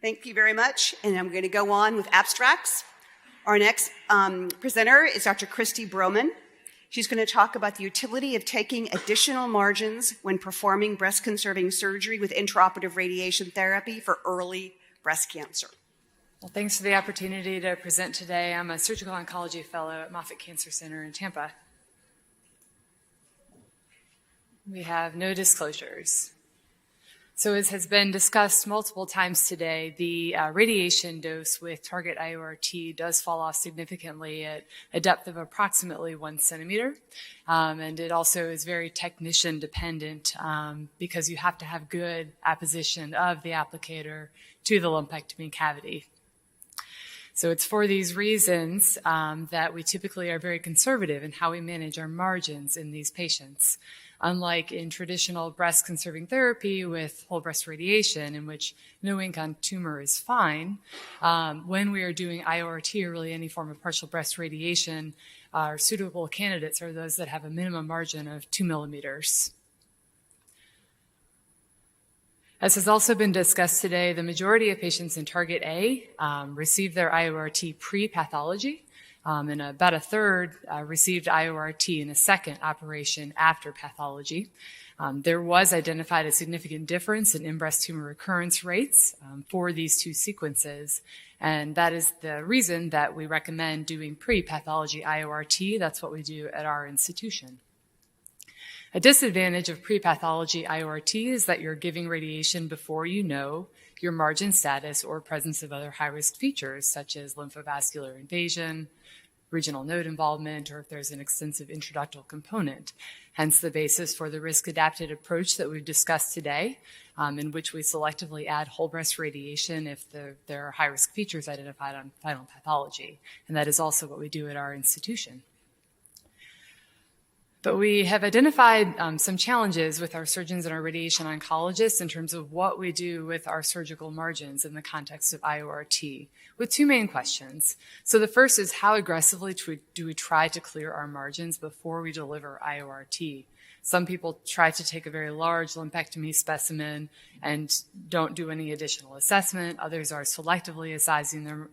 Thank you very much. And I'm going to go on with abstracts. Our next presenter is Dr. Kristy Broman. She's going to talk about the utility of taking additional margins when performing breast-conserving surgery with intraoperative radiation therapy for early breast cancer. Well, thanks for the opportunity to present today. I'm a surgical oncology fellow at Moffitt Cancer Center in Tampa. We have no disclosures. So as has been discussed multiple times today, the radiation dose with Targit IORT does fall off significantly at a depth of approximately 1 centimeter. And it also is very technician dependent because you have to have good apposition of the applicator to the lumpectomy cavity. So it's for these reasons that we typically are very conservative in how we manage our margins in these patients. Unlike in traditional breast-conserving therapy with whole breast radiation, in which no ink on tumor is fine, when we are doing IORT or really any form of partial breast radiation, our suitable candidates are those that have a minimum margin of 2 millimeters. As has also been discussed today, the majority of patients in Target A receive their IORT pre-pathology, and about a third received IORT in a second operation after pathology. There was identified a significant difference in in-breast tumor recurrence rates for these two sequences, and that is the reason that we recommend doing pre-pathology IORT. That's what we do at our institution. A disadvantage of pre-pathology IORT is that you're giving radiation before you know your margin status or presence of other high-risk features, such as lymphovascular invasion, regional node involvement, or if there's an extensive intraductal component. Hence the basis for the risk-adapted approach that we've discussed today, in which we selectively add whole breast radiation if there are high-risk features identified on final pathology. And that is also what we do at our institution. But we have identified some challenges with our surgeons and our radiation oncologists in terms of what we do with our surgical margins in the context of IORT, with two main questions. So the first is, how aggressively do we try to clear our margins before we deliver IORT? Some people try to take a very large lumpectomy specimen and don't do any additional assessment. Others are selectively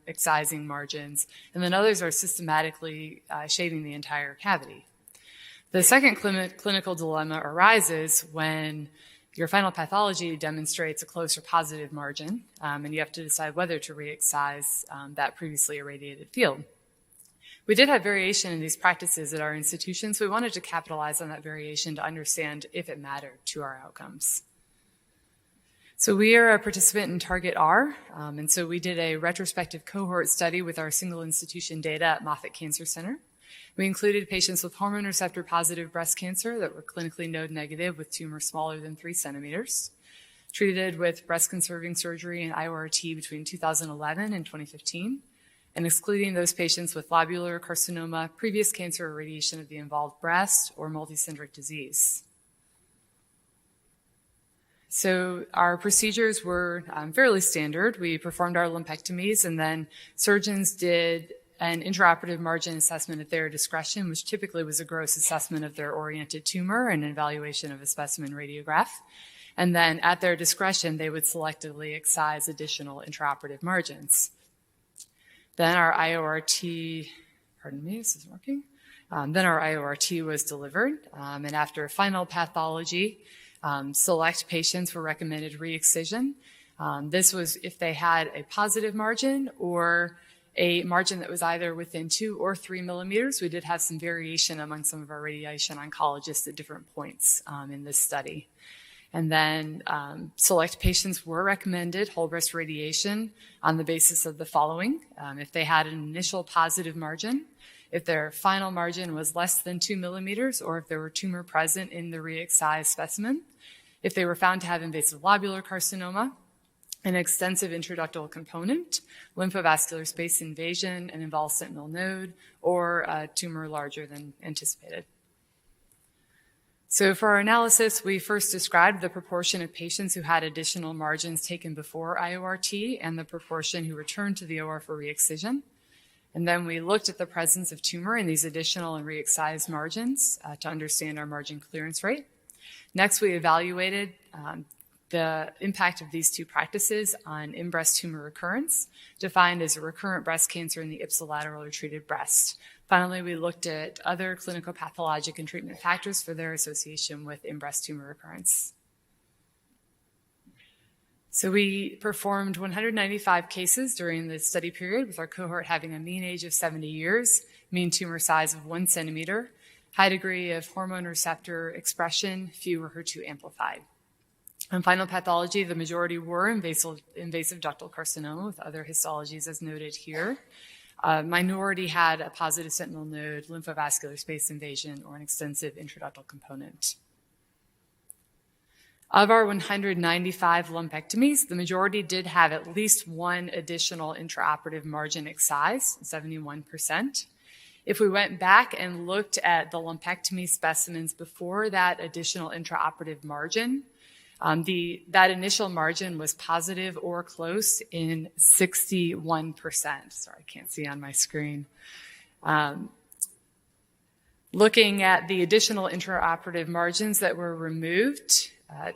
excising margins. And then others are systematically shaving the entire cavity. The second clinical dilemma arises when your final pathology demonstrates a close or positive margin, and you have to decide whether to re-excise that previously irradiated field. We did have variation in these practices at our institution, so we wanted to capitalize on that variation to understand if it mattered to our outcomes. So we are a participant in Target R, and so we did a retrospective cohort study with our single institution data at Moffitt Cancer Center. We included patients with hormone receptor positive breast cancer that were clinically node negative with tumor smaller than 3 centimeters, treated with breast conserving surgery and IORT between 2011 and 2015, and excluding those patients with lobular carcinoma, previous cancer or radiation of the involved breast, or multicentric disease. So our procedures were fairly standard. We performed our lumpectomies, and then surgeons did an intraoperative margin assessment at their discretion, which typically was a gross assessment of their oriented tumor and an evaluation of a specimen radiograph. And then at their discretion, they would selectively excise additional intraoperative margins. Then our IORT, this isn't working. Then our IORT was delivered, and after final pathology, select patients were recommended re-excision. This was if they had a positive margin or a margin that was either within 2 or 3 millimeters. We did have some variation among some of our radiation oncologists at different points in this study. And then select patients were recommended whole breast radiation on the basis of the following. If they had an initial positive margin, if their final margin was less than 2 millimeters, or if there were tumor present in the re-excised specimen, if they were found to have invasive lobular carcinoma, an extensive intraductal component, lymphovascular space invasion, an involved sentinel node, or a tumor larger than anticipated. So for our analysis, we first described the proportion of patients who had additional margins taken before IORT and the proportion who returned to the OR for re-excision. And then we looked at the presence of tumor in these additional and re-excised margins to understand our margin clearance rate. Next, we evaluated the impact of these two practices on in-breast tumor recurrence, defined as a recurrent breast cancer in the ipsilateral or treated breast. Finally, we looked at other clinical pathologic and treatment factors for their association with in-breast tumor recurrence. So we performed 195 cases during the study period, with our cohort having a mean age of 70 years, mean tumor size of 1 centimeter, high degree of hormone receptor expression, few were HER2 amplified. On final pathology, the majority were invasive ductal carcinoma with other histologies as noted here. Minority had a positive sentinel node, lymphovascular space invasion, or an extensive intraductal component. Of our 195 lumpectomies, the majority did have at least one additional intraoperative margin excised, 71%. If we went back and looked at the lumpectomy specimens before that additional intraoperative margin, that initial margin was positive or close in 61%. Sorry, I can't see on my screen. Looking at the additional intraoperative margins that were removed,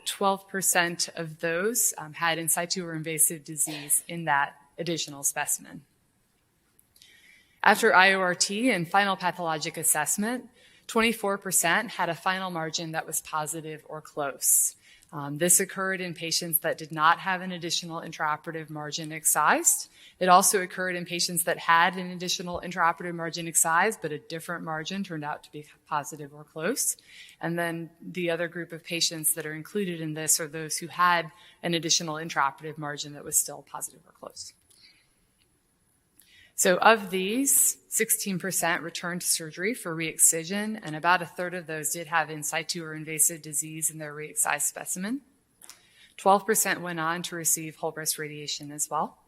12% of those had in situ or invasive disease in that additional specimen. After IORT and final pathologic assessment, 24% had a final margin that was positive or close. This occurred in patients that did not have an additional intraoperative margin excised. It also occurred in patients that had an additional intraoperative margin excised, but a different margin turned out to be positive or close. And then the other group of patients that are included in this are those who had an additional intraoperative margin that was still positive or close. So of these, 16% returned to surgery for re-excision, and about a third of those did have in situ or invasive disease in their re-excised specimen. 12% went on to receive whole breast radiation as well.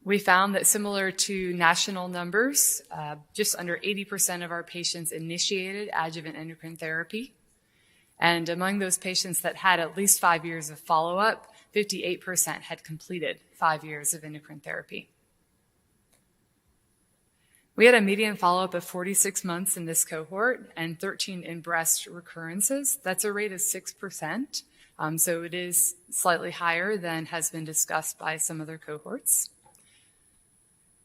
We found that similar to national numbers, just under 80% of our patients initiated adjuvant endocrine therapy. And among those patients that had at least 5 years of follow-up, 58% had completed 5 years of endocrine therapy. We had a median follow-up of 46 months in this cohort and 13 in-breast recurrences. That's a rate of 6%, so it is slightly higher than has been discussed by some other cohorts.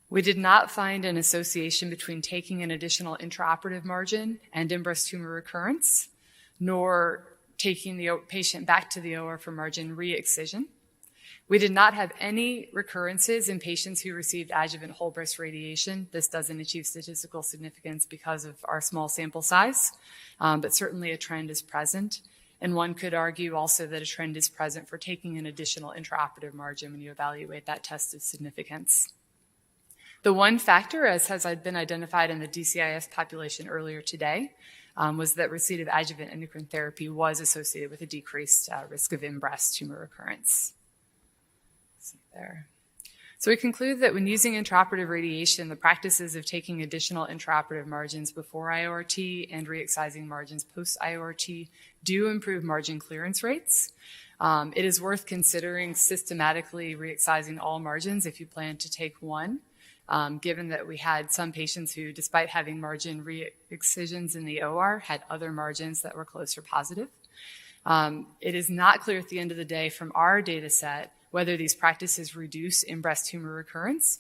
We did not find an association between taking an additional intraoperative margin and in-breast tumor recurrence, nor taking the patient back to the OR for margin re-excision. We did not have any recurrences in patients who received adjuvant whole breast radiation. This doesn't achieve statistical significance because of our small sample size, but certainly a trend is present. And one could argue also that a trend is present for taking an additional intraoperative margin when you evaluate that test of significance. The one factor, as has been identified in the DCIS population earlier today, was that receipt of adjuvant endocrine therapy was associated with a decreased risk of in-breast tumor recurrence. See there. So we conclude that when using intraoperative radiation, the practices of taking additional intraoperative margins before IORT and re-excising margins post-IORT do improve margin clearance rates. It is worth considering systematically re-excising all margins if you plan to take one. Given that we had some patients who, despite having margin re-excisions in the OR, had other margins that were close or positive. It is not clear at the end of the day from our data set whether these practices reduce in-breast tumor recurrence,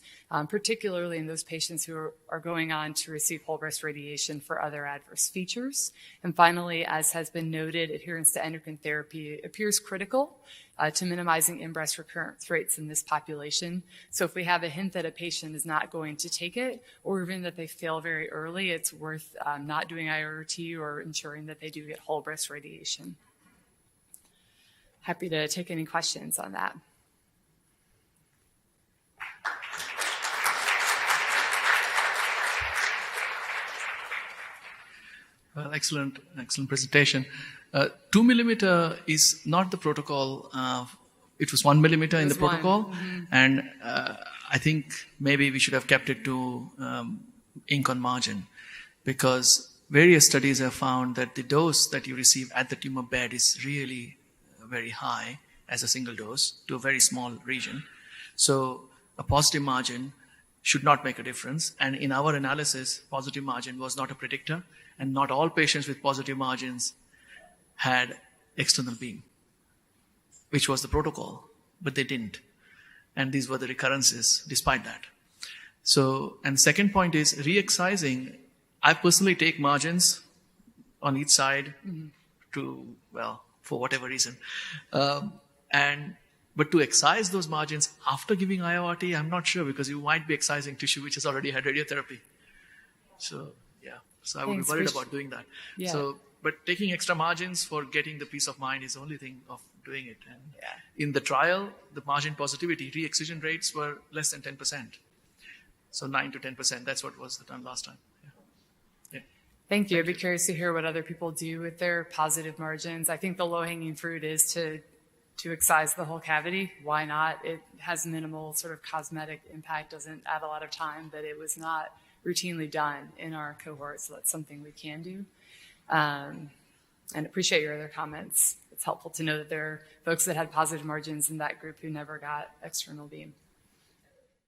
particularly in those patients who are going on to receive whole breast radiation for other adverse features. And finally, as has been noted, adherence to endocrine therapy appears critical to minimizing in-breast recurrence rates in this population. So if we have a hint that a patient is not going to take it, or even that they fail very early, it's worth not doing IORT or ensuring that they do get whole breast radiation. Happy to take any questions on that. Well, excellent presentation. 2 millimeter is not the protocol. It was 1 millimeter in the protocol. Mm-hmm. And I think maybe we should have kept it to ink on margin, because various studies have found that the dose that you receive at the tumor bed is really very high as a single dose to a very small region. So a positive margin should not make a difference. And in our analysis, positive margin was not a predictor, and not all patients with positive margins had external beam, which was the protocol, but they didn't. And these were the recurrences despite that. So, and second point is re-excising. I personally take margins on each side to, well, for whatever reason. But to excise those margins after giving IORT, I'm not sure, because you might be excising tissue which has already had radiotherapy. So, yeah. So I would be worried about doing that. Yeah. So, but taking extra margins for getting the peace of mind is the only thing of doing it. And in the trial, the margin positivity, re-excision rates were less than 10%. So 9 to 10%. That's what was done last time. Yeah. Thank you. I'd be curious to hear what other people do with their positive margins. I think the low-hanging fruit is to excise the whole cavity. Why not? It has minimal sort of cosmetic impact, doesn't add a lot of time, but it was not routinely done in our cohort, so that's something we can do. And appreciate your other comments. It's helpful to know that there are folks that had positive margins in that group who never got external beam.